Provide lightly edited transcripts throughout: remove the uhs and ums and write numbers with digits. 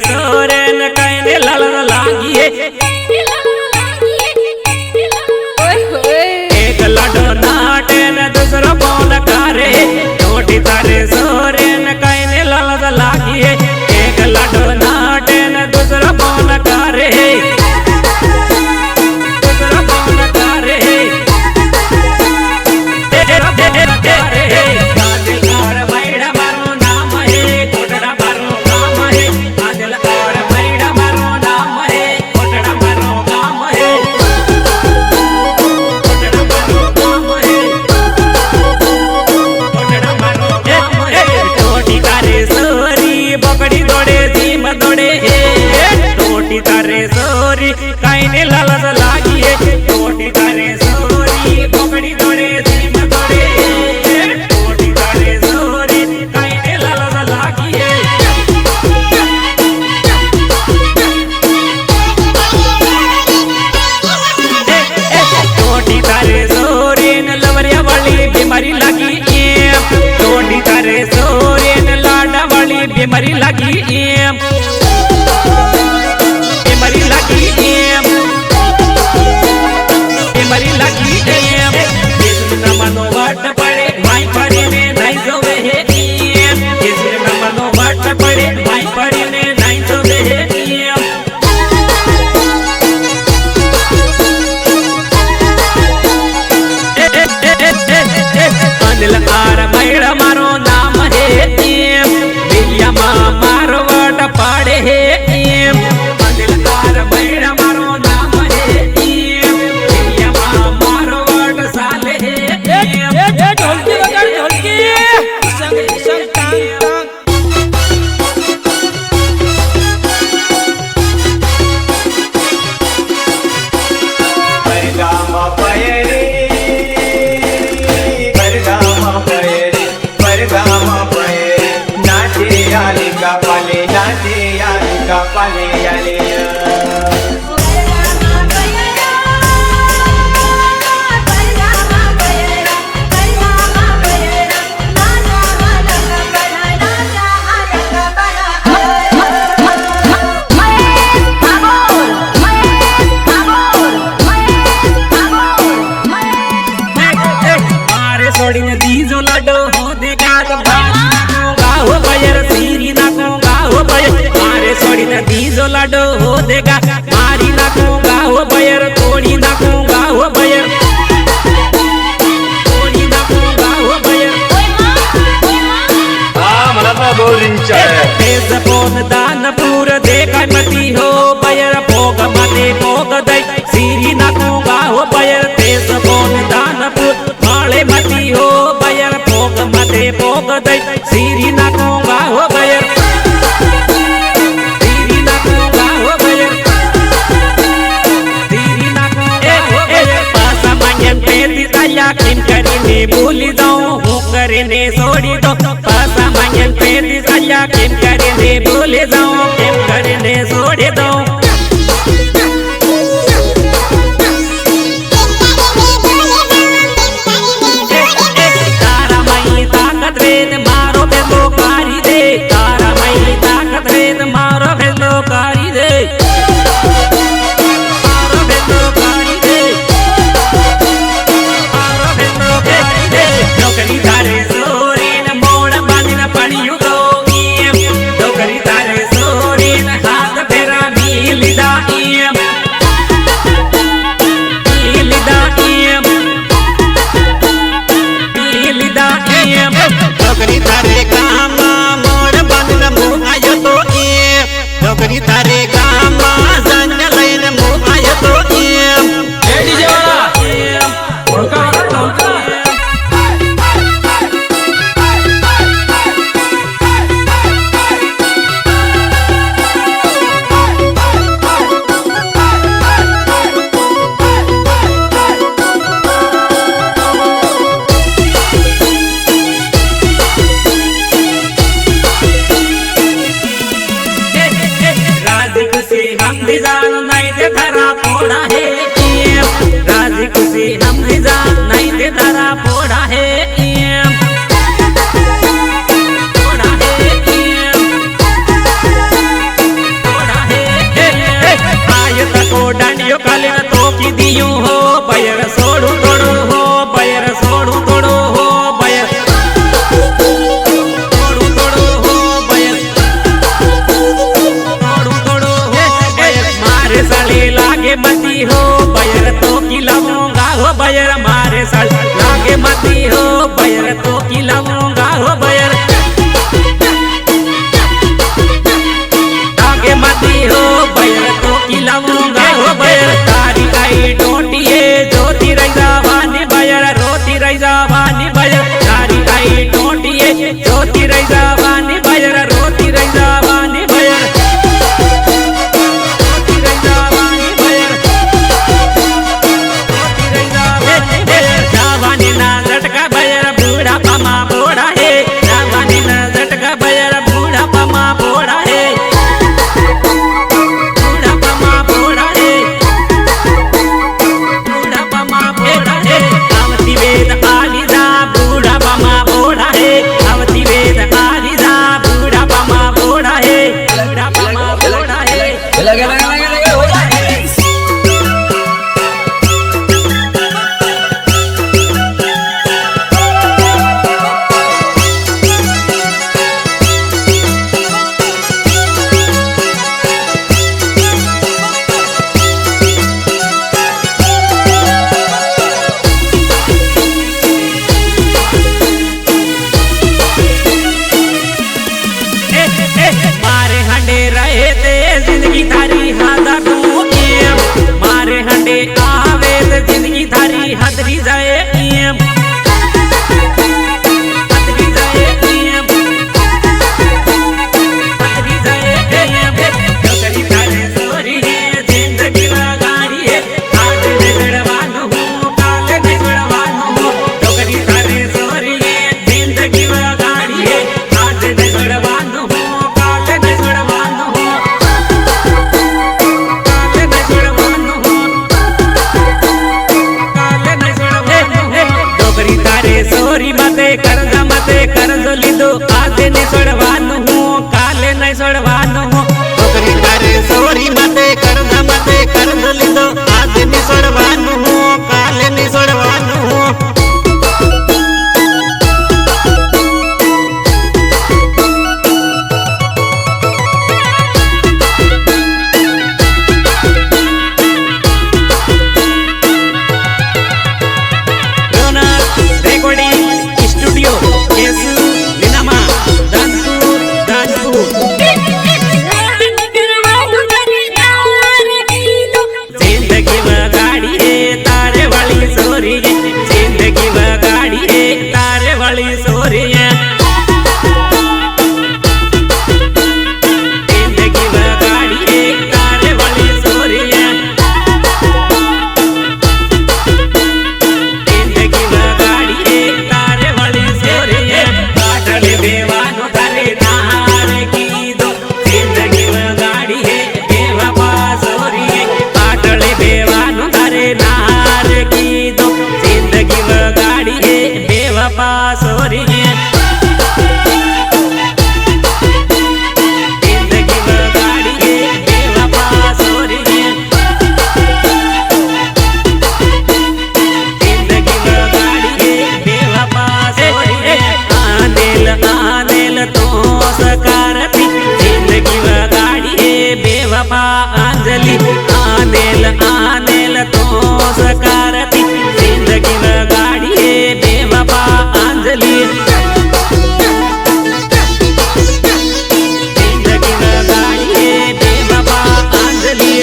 सोरेन कहने लल लागी है एक लडो नाटे न दूसरो कौन करे टोटी तारे सोरेन कहने लल लागी है एक लडो नाटे न दूसरो कौन करे तारे सोरी कहने ललद लागी है टोटी तारे सोरी पकड़ी दौड़े धीम दौड़े टोटी तारे सोरी कहने ललद लागी है टोटी तारे सोरी न लवरिया वाली बीमारी लगी टोटी तारे सोरी न लाडा वाली बीमारी लगी मारो नाम है बिलिया मारो वट पाड़े है मारो नाम है बिलिया मारो वट साले है ढोलकी बजा ढोलकी संग संग टांग दीजो लड्डो हो देखा तो हो बयर सीरी ना कहूँगा हो बयर मारे सोड़ी न दीजो लड्डो हो देगा मारी ना कहूँगा हो बयर तोड़ी ना कहूँगा हो बयर तोड़ी ना कहूँगा हो बयर तेज पोन दान पूर देखा मती हो बयर भोग मते भोग दई सीरी ना कहूँगा हो बयर तेज पोन दान पूर माले मती हो बयर भोग मते भोग दई सीरी ना कहूँगा हो बयर सीरी ना कहूँगा हो बयर सीरी ना कहूँगा हो बयर पासा मांगन पे दिया किन करने भूली जाऊँ हूँ करने छोड़ी दो पासा मांगन पे दिया किन करने भूली जाऊँ किन करने छोड़ी दो तारे काम संग लैन मुँह आयो तो बयर मारे साल लागे मती हो बयर तो खिलाऊंगा हो बयर लागे मती हो बयर तो खिलाऊंगा हो बयर तारी आई टोटिए ज्योति रैजावानी बयर रोती रैजावानी बयर तारी आई टोटिए ज्योति रैजावानी बयर रोती रैजावानी बयर जिंदगी थारी हादा तू मारे हंडे आवे तो जिंदगी थारी हदरी जाए हदरी जाए हदरी जाए डोकरी थारे सोरी है जिंदगी गाड़ी है आज बिगड़वानो हूँ काल बिगड़वानो हूँ डोकरी थारे सोरी है जिंदगी गाड़ी है आज बिगड़वानो हूँ काल बिगड़वानो हूँ सोरी मते कर्ज लीधो आज नहीं सोड़वानु हूँ काले नहीं सोड़वानु हूँ छोकरी तारे सोरी मते कर्ज लीधो आज नहीं सोड़वानु हूँ काले नहीं सोड़वानु हूँ अंजलि आनेल तो सकारती जिंदगी में गाड़ी है बेवफा अंजलि जिंदगी में गाड़ी है बेवफा अंजलि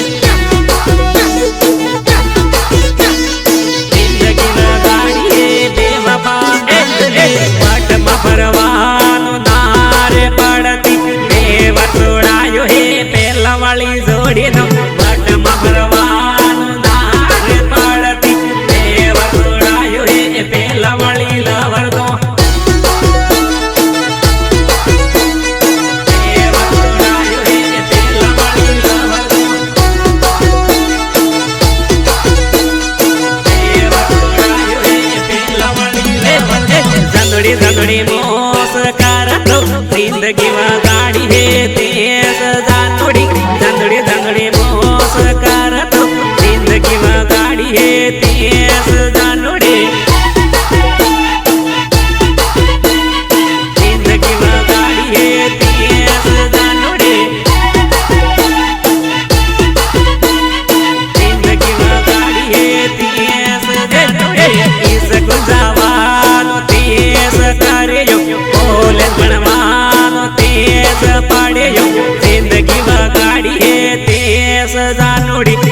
जिंदगी में गाड़ी है बेवफा अंजलि पट में परवानो नारे पड़ती बेवा छोड़ायो है पहला वाली जोड़ी नो पट में परवानो नारे पड़ती बेवा छोड़ायो है पहला वाली लवर दो बेवा छोड़ायो है पहला वाली लवर दो बेवा छोड़ायो है पहला वाली लवर दो जंदड़ी जंदड़ी मोस करतो जिंदगी में गाड़ी है तेज जानोड़ी जंदड़ी जंदड़ी मोस ಸದಾ ನೋಡಿ